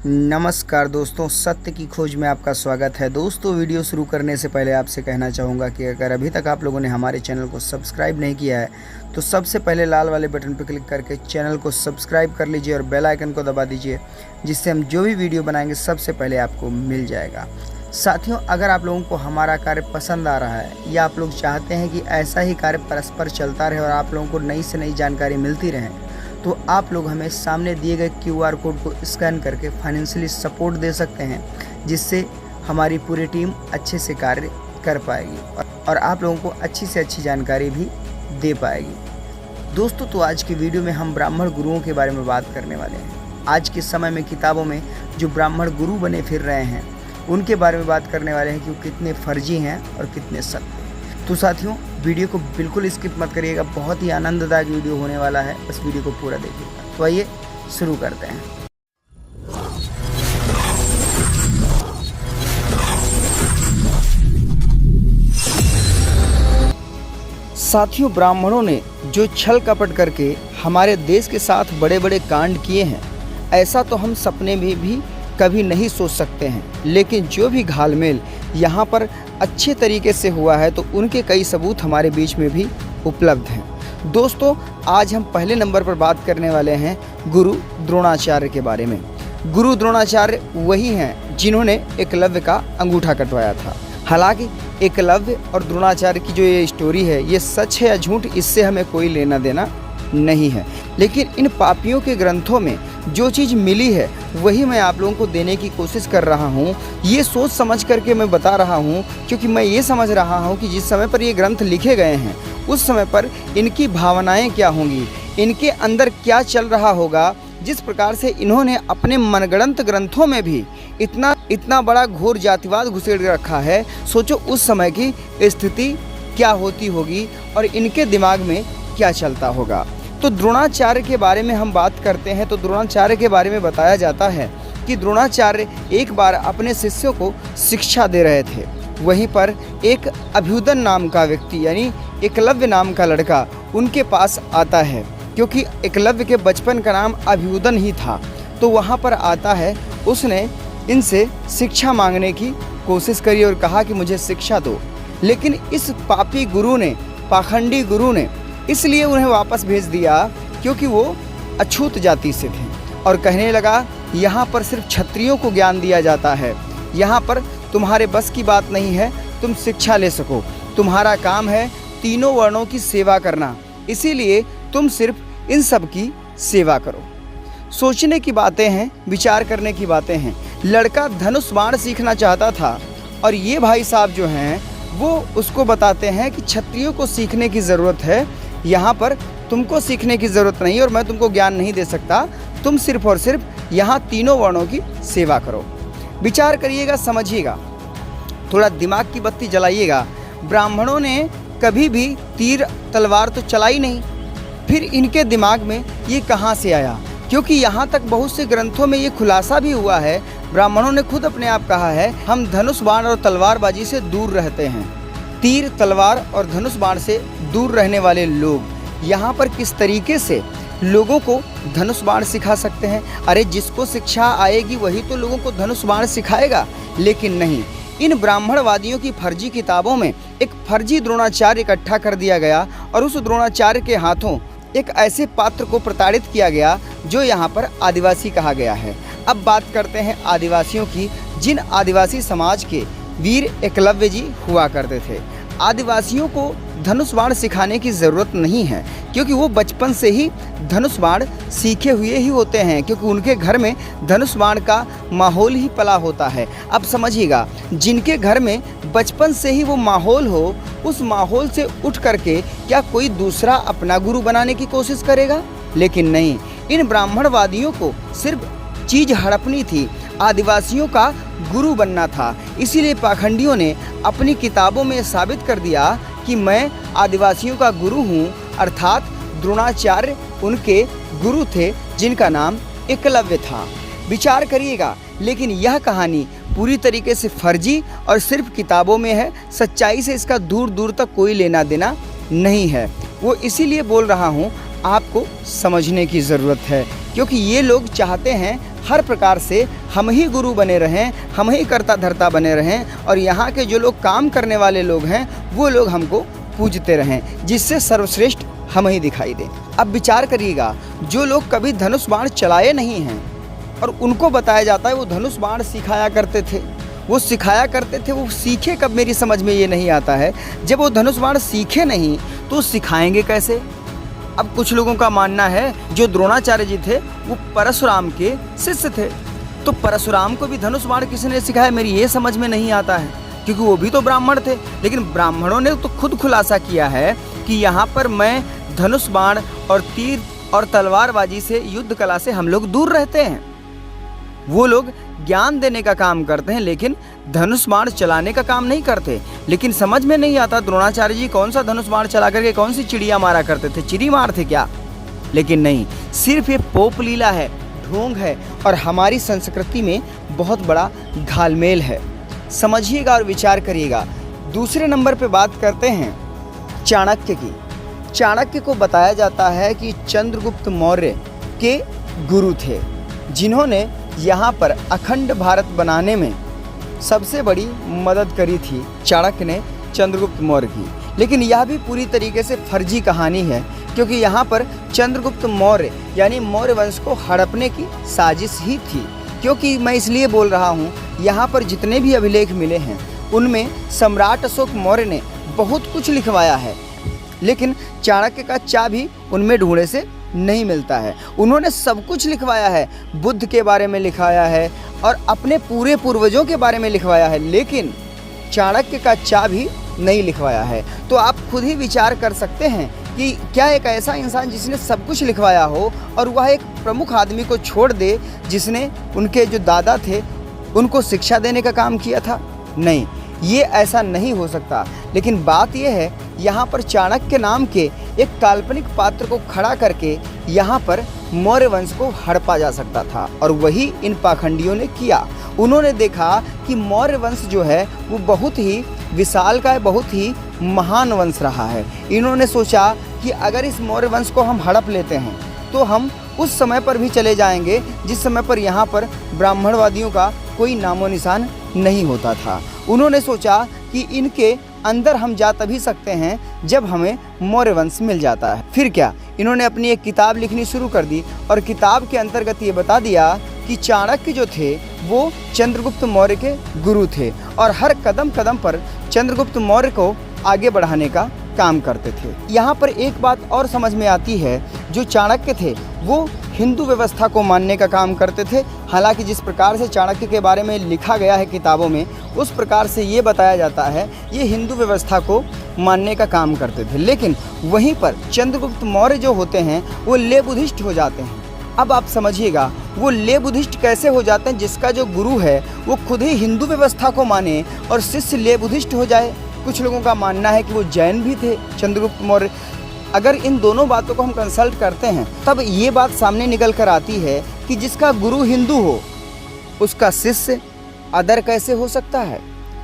नमस्कार दोस्तों, सत्य की खोज में आपका स्वागत है। दोस्तों, वीडियो शुरू करने से पहले आपसे कहना चाहूँगा कि अगर अभी तक आप लोगों ने हमारे चैनल को सब्सक्राइब नहीं किया है तो सबसे पहले लाल वाले बटन पर क्लिक करके चैनल को सब्सक्राइब कर लीजिए और बेल आइकन को दबा दीजिए, जिससे हम जो भी वीडियो बनाएंगे सबसे पहले आपको मिल जाएगा। साथियों, अगर आप लोगों को हमारा कार्य पसंद आ रहा है या आप लोग चाहते हैं कि ऐसा ही कार्य परस्पर चलता रहे और आप लोगों को नई से नई जानकारी मिलती रहे, तो आप लोग हमें सामने दिए गए QR कोड को स्कैन करके फाइनेंशियली सपोर्ट दे सकते हैं, जिससे हमारी पूरी टीम अच्छे से कार्य कर पाएगी और आप लोगों को अच्छी से अच्छी जानकारी भी दे पाएगी। दोस्तों, तो आज की वीडियो में हम ब्राह्मण गुरुओं के बारे में बात करने वाले हैं। आज के समय में किताबों में जो ब्राह्मण गुरु बने फिर रहे हैं, उनके बारे में बात करने वाले हैं कि वो कितने फर्जी हैं और कितने सत्य। तो साथियों, वीडियो को बिल्कुल स्किप मत करिएगा, बहुत ही आनंददायक वीडियो होने वाला है, बस वीडियो को पूरा देखिएगा। तो आइए शुरू करते हैं। साथियों, ब्राह्मणों ने जो छल कपट करके हमारे देश के साथ बड़े बड़े कांड किए हैं, ऐसा तो हम सपने में भी कभी नहीं सोच सकते हैं। लेकिन जो भी घालमेल यहाँ पर अच्छे तरीके से हुआ है, तो उनके कई सबूत हमारे बीच में भी उपलब्ध हैं। दोस्तों, आज हम पहले नंबर पर बात करने वाले हैं गुरु द्रोणाचार्य के बारे में। गुरु द्रोणाचार्य वही हैं जिन्होंने एकलव्य का अंगूठा कटवाया था। हालांकि एकलव्य और द्रोणाचार्य की जो ये स्टोरी है, ये सच है या झूठ, इससे हमें कोई लेना देना नहीं है। लेकिन इन पापियों के ग्रंथों में जो चीज़ मिली है वही मैं आप लोगों को देने की कोशिश कर रहा हूँ। ये सोच समझ करके मैं बता रहा हूँ, क्योंकि मैं ये समझ रहा हूँ कि जिस समय पर ये ग्रंथ लिखे गए हैं, उस समय पर इनकी भावनाएं क्या होंगी, इनके अंदर क्या चल रहा होगा। जिस प्रकार से इन्होंने अपने मनगढ़ंत ग्रंथों में भी इतना बड़ा घोर जातिवाद घुसेड़ रखा है, सोचो उस समय की स्थिति क्या होती होगी और इनके दिमाग में क्या चलता होगा। तो द्रोणाचार्य के बारे में हम बात करते हैं तो द्रोणाचार्य के बारे में बताया जाता है कि द्रोणाचार्य एक बार अपने शिष्यों को शिक्षा दे रहे थे। वहीं पर एक अभ्युदन नाम का व्यक्ति, यानी एकलव्य नाम का लड़का उनके पास आता है, क्योंकि एकलव्य के बचपन का नाम अभ्युदन ही था। तो वहाँ पर आता है, उसने इनसे शिक्षा मांगने की कोशिश करी और कहा कि मुझे शिक्षा दो। लेकिन इस पापी गुरु ने, पाखंडी गुरु ने इसलिए उन्हें वापस भेज दिया क्योंकि वो अछूत जाति से थे और कहने लगा, यहाँ पर सिर्फ क्षत्रियों को ज्ञान दिया जाता है, यहाँ पर तुम्हारे बस की बात नहीं है तुम शिक्षा ले सको, तुम्हारा काम है तीनों वर्णों की सेवा करना, इसीलिए तुम सिर्फ इन सब की सेवा करो। सोचने की बातें हैं, विचार करने की बातें हैं। लड़का धनुष बाण सीखना चाहता था और ये भाई साहब जो हैं वो उसको बताते हैं कि क्षत्रियों को सीखने की ज़रूरत है, यहाँ पर तुमको सीखने की ज़रूरत नहीं और मैं तुमको ज्ञान नहीं दे सकता, तुम सिर्फ और सिर्फ यहाँ तीनों वर्णों की सेवा करो। विचार करिएगा, समझिएगा, थोड़ा दिमाग की बत्ती जलाइएगा। ब्राह्मणों ने कभी भी तीर तलवार तो चलाई नहीं, फिर इनके दिमाग में ये कहाँ से आया? क्योंकि यहाँ तक बहुत से ग्रंथों में ये खुलासा भी हुआ है, ब्राह्मणों ने खुद अपने आप कहा है, हम धनुष बाण और तलवारबाजी से दूर रहते हैं। तीर तलवार और धनुष बाण से दूर रहने वाले लोग यहाँ पर किस तरीके से लोगों को धनुष बाण सिखा सकते हैं? अरे जिसको शिक्षा आएगी वही तो लोगों को धनुष बाण सिखाएगा। लेकिन नहीं, इन ब्राह्मणवादियों की फर्जी किताबों में एक फर्जी द्रोणाचार्य इकट्ठा कर दिया गया और उस द्रोणाचार्य के हाथों एक ऐसे पात्र को प्रताड़ित किया गया जो यहाँ पर आदिवासी कहा गया है। अब बात करते हैं आदिवासियों की, जिन आदिवासी समाज के वीर एकलव्य जी हुआ करते थे। आदिवासियों को धनुष बाण सिखाने की ज़रूरत नहीं है, क्योंकि वो बचपन से ही धनुष बाण सीखे हुए ही होते हैं, क्योंकि उनके घर में धनुष बाण का माहौल ही पला होता है। अब समझिएगा, जिनके घर में बचपन से ही वो माहौल हो, उस माहौल से उठ करके क्या कोई दूसरा अपना गुरु बनाने की कोशिश करेगा? लेकिन नहीं, इन ब्राह्मणवादियों को सिर्फ चीज़ हड़पनी थी, आदिवासियों का गुरु बनना था। इसीलिए पाखंडियों ने अपनी किताबों में साबित कर दिया कि मैं आदिवासियों का गुरु हूँ, अर्थात द्रोणाचार्य उनके गुरु थे जिनका नाम एकलव्य था। विचार करिएगा, लेकिन यह कहानी पूरी तरीके से फर्जी और सिर्फ किताबों में है, सच्चाई से इसका दूर दूर तक कोई लेना देना नहीं है। वो इसीलिए बोल रहा हूँ, आपको समझने की ज़रूरत है, क्योंकि ये लोग चाहते हैं हर प्रकार से हम ही गुरु बने रहें, हम ही कर्ता धर्ता बने रहें और यहाँ के जो लोग काम करने वाले लोग हैं वो लोग हमको पूजते रहें, जिससे सर्वश्रेष्ठ हम ही दिखाई दें। अब विचार करिएगा, जो लोग कभी धनुष बाण चलाए नहीं हैं और उनको बताया जाता है वो धनुष बाण सिखाया करते थे, वो सिखाया करते थे, वो सीखे कब, मेरी समझ में ये नहीं आता है। जब वो धनुष बाण सीखे नहीं तो सिखाएंगे कैसे? अब कुछ लोगों का मानना है जो द्रोणाचार्य जी थे वो परशुराम के शिष्य थे, तो परशुराम को भी धनुष बाण किसने सिखाया, मेरी ये समझ में नहीं आता है, क्योंकि वो भी तो ब्राह्मण थे। लेकिन ब्राह्मणों ने तो खुद खुलासा किया है कि यहाँ पर मैं धनुष बाण और तीर और तलवारबाजी से, युद्ध कला से हम लोग दूर रहते हैं। वो लोग ज्ञान देने का काम करते हैं लेकिन धनुष बाण चलाने का काम नहीं करते। लेकिन समझ में नहीं आता द्रोणाचार्य जी कौन सा धनुष बाण चला करके कौन सी चिड़िया मारा करते थे, चिड़ी मार थे क्या? लेकिन नहीं, सिर्फ ये पोप लीला है, ढोंग है और हमारी संस्कृति में बहुत बड़ा घालमेल है। समझिएगा और विचार करिएगा। दूसरे नंबर पे बात करते हैं चाणक्य की। चाणक्य को बताया जाता है कि चंद्रगुप्त मौर्य के गुरु थे, जिन्होंने यहाँ पर अखंड भारत बनाने में सबसे बड़ी मदद करी थी चाणक्य ने चंद्रगुप्त मौर्य की। लेकिन यह भी पूरी तरीके से फर्जी कहानी है, क्योंकि यहाँ पर चंद्रगुप्त मौर्य यानी मौर्य वंश को हड़पने की साजिश ही थी। क्योंकि मैं इसलिए बोल रहा हूँ, यहाँ पर जितने भी अभिलेख मिले हैं उनमें सम्राट अशोक मौर्य ने बहुत कुछ लिखवाया है, लेकिन चाणक्य का चा भी उनमें ढूंढने से नहीं मिलता है। उन्होंने सब कुछ लिखवाया है, बुद्ध के बारे में लिखवाया है और अपने पूरे पूर्वजों के बारे में लिखवाया है, लेकिन चाणक्य का चा भी नहीं लिखवाया है। तो आप खुद ही विचार कर सकते हैं कि क्या एक ऐसा इंसान जिसने सब कुछ लिखवाया हो और वह एक प्रमुख आदमी को छोड़ दे जिसने उनके जो दादा थे उनको शिक्षा देने का काम किया था? नहीं, ये ऐसा नहीं हो सकता। लेकिन बात यह है, यहाँ पर चाणक्य नाम के एक काल्पनिक पात्र को खड़ा करके यहाँ पर मौर्य वंश को हड़पा जा सकता था और वही इन पाखंडियों ने किया। उन्होंने देखा कि मौर्य वंश जो है वो बहुत ही विशालकाय, बहुत ही महान वंश रहा है। इन्होंने सोचा कि अगर इस मौर्य वंश को हम हड़प लेते हैं तो हम उस समय पर भी चले जाएंगे जिस समय पर यहाँ पर ब्राह्मणवादियों का कोई नामो निशान नहीं होता था। उन्होंने सोचा कि इनके अंदर हम जा तभी सकते हैं जब हमें मौर्य वंश मिल जाता है। फिर क्या, इन्होंने अपनी एक किताब लिखनी शुरू कर दी और किताब के अंतर्गत ये बता दिया कि चाणक्य जो थे वो चंद्रगुप्त मौर्य के गुरु थे और हर कदम कदम पर चंद्रगुप्त मौर्य को आगे बढ़ाने का काम करते थे। यहाँ पर एक बात और समझ में आती है, जो चाणक्य थे वो हिंदू व्यवस्था को मानने का काम करते थे। हालांकि जिस प्रकार से चाणक्य के बारे में लिखा गया है किताबों में, उस प्रकार से ये बताया जाता है ये हिंदू व्यवस्था को मानने का काम करते थे। लेकिन वहीं पर चंद्रगुप्त मौर्य जो होते हैं वो ले बुद्धिस्ट हो जाते हैं। अब आप समझिएगा, वो ले बुद्धिस्ट कैसे हो जाते हैं? जिसका जो गुरु है वो खुद ही हिंदू व्यवस्था को माने और शिष्य ले बुद्धिस्ट हो जाए। कुछ लोगों का मानना है कि वो जैन भी थे चंद्रगुप्त मौर्य। अगर इन दोनों बातों को हम कंसल्ट करते हैं तब ये बात सामने निकल कर आती है कि जिसका गुरु हिंदू हो उसका शिष्य अदर कैसे हो सकता है?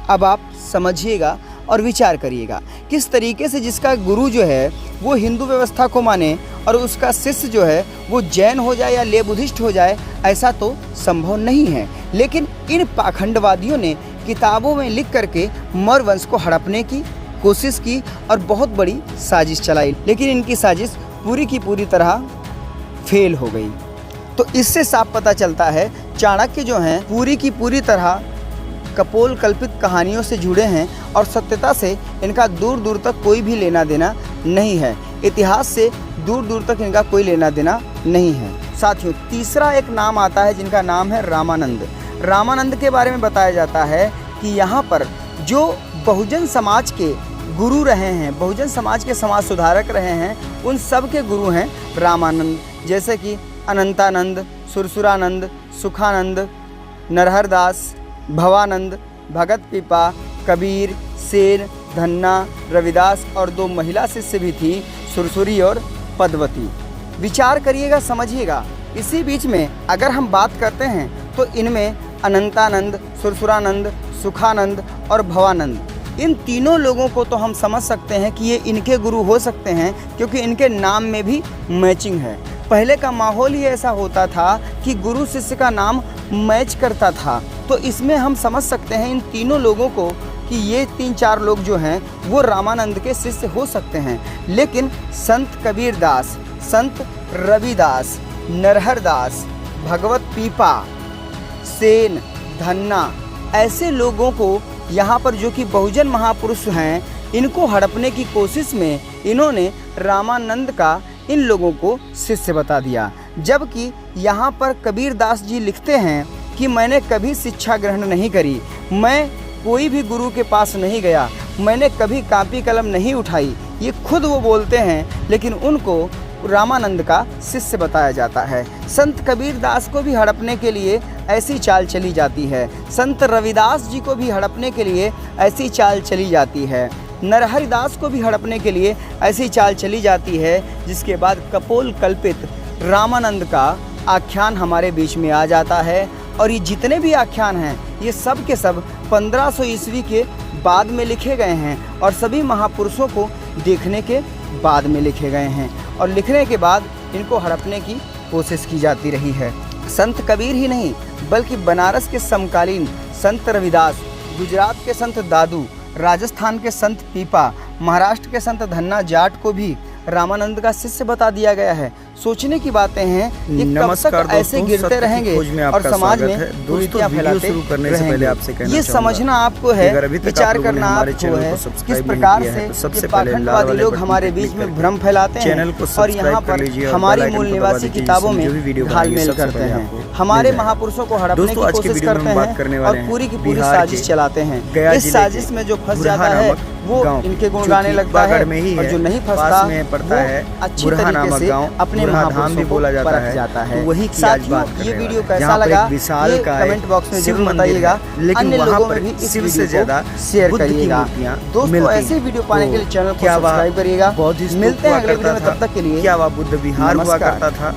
अब आप समझिएगा और विचार करिएगा, किस तरीके से जिसका गुरु जो है वो हिंदू व्यवस्था को माने और उसका शिष्य जो है वो जैन हो जाए या ले बुद्धिस्ट हो जाए, ऐसा तो संभव नहीं है। लेकिन इन पाखंडवादियों ने किताबों में लिख करके मौर्य वंश को हड़पने की कोशिश की और बहुत बड़ी साजिश चलाई, लेकिन इनकी साजिश पूरी की पूरी तरह फेल हो गई। तो इससे साफ पता चलता है चाणक्य जो हैं पूरी की पूरी तरह कपोल कल्पित कहानियों से जुड़े हैं और सत्यता से इनका दूर दूर तक कोई भी लेना देना नहीं है। इतिहास से दूर दूर तक इनका कोई लेना देना नहीं है। साथियों, तीसरा एक नाम आता है जिनका नाम है रामानंद। रामानंद के बारे में बताया जाता है कि यहाँ पर जो बहुजन समाज के गुरु रहे हैं, बहुजन समाज के समाज सुधारक रहे हैं, उन सब के गुरु हैं रामानंद। जैसे कि अनंतानंद, सुरसुरानंद, सुखानंद, नरहरदास, भवानंद, भगत पीपा, कबीर, सेन, धन्ना, रविदास और 2 महिला शिष्य भी थी, सुरसुरी और पद्मवती। विचार करिएगा, समझिएगा। इसी बीच में अगर हम बात करते हैं तो इनमें अनंतानंद, सुरसुरानंद, सुखानंद और भवानंद, इन तीनों लोगों को तो हम समझ सकते हैं कि ये इनके गुरु हो सकते हैं, क्योंकि इनके नाम में भी मैचिंग है। पहले का माहौल ही ऐसा होता था कि गुरु शिष्य का नाम मैच करता था। तो इसमें हम समझ सकते हैं इन तीनों लोगों को कि ये 3-4 लोग जो हैं वो रामानंद के शिष्य हो सकते हैं। लेकिन संत कबीरदास, संत रविदास, नरहरदास, भगवत पीपा, सेन, धन्ना, ऐसे लोगों को यहाँ पर जो कि बहुजन महापुरुष हैं, इनको हड़पने की कोशिश में इन्होंने रामानंद का इन लोगों को शिष्य बता दिया। जबकि यहाँ पर कबीरदास जी लिखते हैं कि मैंने कभी शिक्षा ग्रहण नहीं करी, मैं कोई भी गुरु के पास नहीं गया, मैंने कभी कापी कलम नहीं उठाई, ये खुद वो बोलते हैं, लेकिन उनको रामानंद का शिष्य बताया जाता है। संत कबीरदास को भी हड़पने के लिए ऐसी चाल चली जाती है, संत रविदास जी को भी हड़पने के लिए ऐसी चाल चली जाती है, नरहरिदास को भी हड़पने के लिए ऐसी चाल चली जाती है। जिसके बाद कपोल कल्पित रामानंद का आख्यान हमारे बीच में आ जाता है। और ये जितने भी आख्यान हैं ये सब के सब 1500 ईस्वी के बाद में लिखे गए हैं और सभी महापुरुषों को देखने के बाद में लिखे गए हैं और लिखने के बाद इनको हड़पने की कोशिश की जाती रही है। संत कबीर ही नहीं बल्कि बनारस के समकालीन संत रविदास, गुजरात के संत दादू, राजस्थान के संत पीपा, महाराष्ट्र के संत धन्ना जाट को भी रामानंद का शिष्य बता दिया गया है। सोचने की बातें हैं ये कब तक ऐसे गिरते रहेंगे और समाज में कुरीतियां फैलाते रहेंगे। ये समझना आपको है, विचार करना आपको है किस प्रकार से पाखंडवादी लोग हमारे बीच में भ्रम फैलाते हैं और यहाँ पर हमारी मूल निवासी किताबों में घालमेल करते हैं, हमारे महापुरुषों को हड़पने की कोशिश करते हैं और पूरी की पूरी साजिश चलाते हैं। इस साजिश में जो फंस जाता है वो इनके गुण गाने लगता है और जो नहीं फंसता वो अच्छी तरीके से अपने महापुरुषों भी बोला जाता है। वही साथियों ये वीडियो कैसा लगा ये कमेंट बॉक्स में जरूर बताइएगा, अन्य लोगों में भी इस वीडियो को शेयर करिएगा। दोस्तों ऐसे वीडियो पाने के लिए चैनल को सब्सक्राइब करिएगा। मिलते हैं अगले वीडियो में, तब तक के लिए क्या वह बुद्ध विहार हुआ करता था?